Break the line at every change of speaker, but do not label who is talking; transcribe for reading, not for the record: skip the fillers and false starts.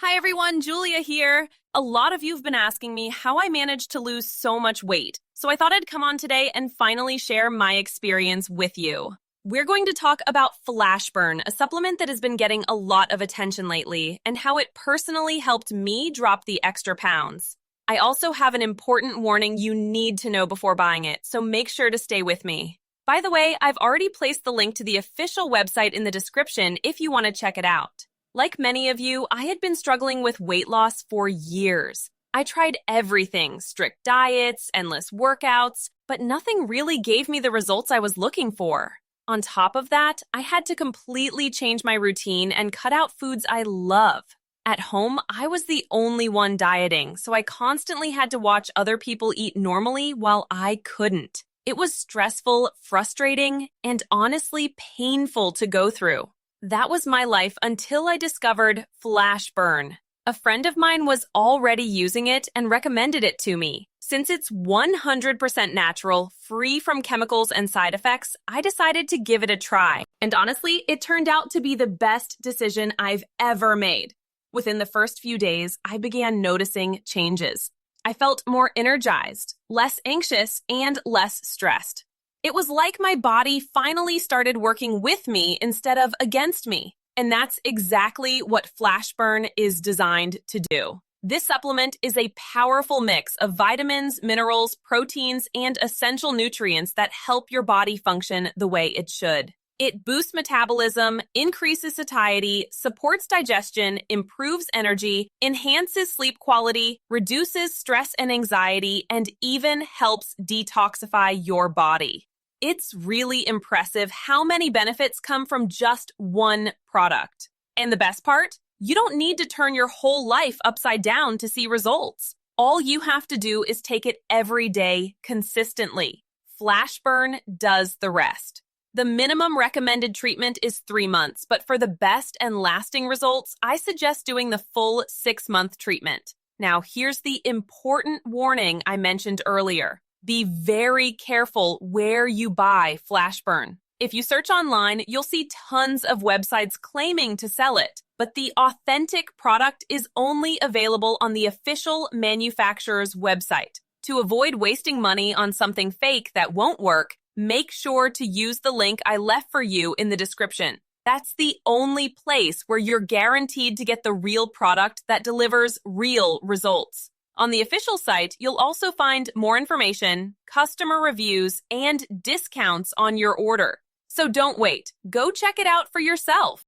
Hi everyone, Julia here. A lot of you have been asking me how I managed to lose so much weight, so I thought I'd come on today and finally share my experience with you. We're going to talk about Flashburn, a supplement that has been getting a lot of attention lately, and how it personally helped me drop the extra pounds. I also have an important warning you need to know before buying it, so make sure to stay with me. By the way, I've already placed the link to the official website in the description if you want to check it out. Like many of you, I had been struggling with weight loss for years. I tried everything, strict diets, endless workouts, but nothing really gave me the results I was looking for. On top of that, I had to completely change my routine and cut out foods I love. At home, I was the only one dieting, so I constantly had to watch other people eat normally while I couldn't. It was stressful, frustrating, and honestly painful to go through. That was my life until I discovered Flashburn. A friend of mine was already using it and recommended it to me. Since it's 100% natural, free from chemicals and side effects, I decided to give it a try. And honestly, it turned out to be the best decision I've ever made. Within the first few days, I began noticing changes. I felt more energized, less anxious, and less stressed. It was like my body finally started working with me instead of against me. And that's exactly what Flashburn is designed to do. This supplement is a powerful mix of vitamins, minerals, proteins, and essential nutrients that help your body function the way it should. It boosts metabolism, increases satiety, supports digestion, improves energy, enhances sleep quality, reduces stress and anxiety, and even helps detoxify your body. It's really impressive how many benefits come from just one product. And the best part? You don't need to turn your whole life upside down to see results. All you have to do is take it every day consistently. Flashburn does the rest. The minimum recommended treatment is 3 months, but for the best and lasting results, I suggest doing the full 6-month treatment. Now, here's the important warning I mentioned earlier. Be very careful where you buy Flashburn. If you search online, you'll see tons of websites claiming to sell it, but the authentic product is only available on the official manufacturer's website. To avoid wasting money on something fake that won't work, make sure to use the link I left for you in the description. That's the only place where you're guaranteed to get the real product that delivers real results. On the official site, you'll also find more information, customer reviews, and discounts on your order. So don't wait. Go check it out for yourself.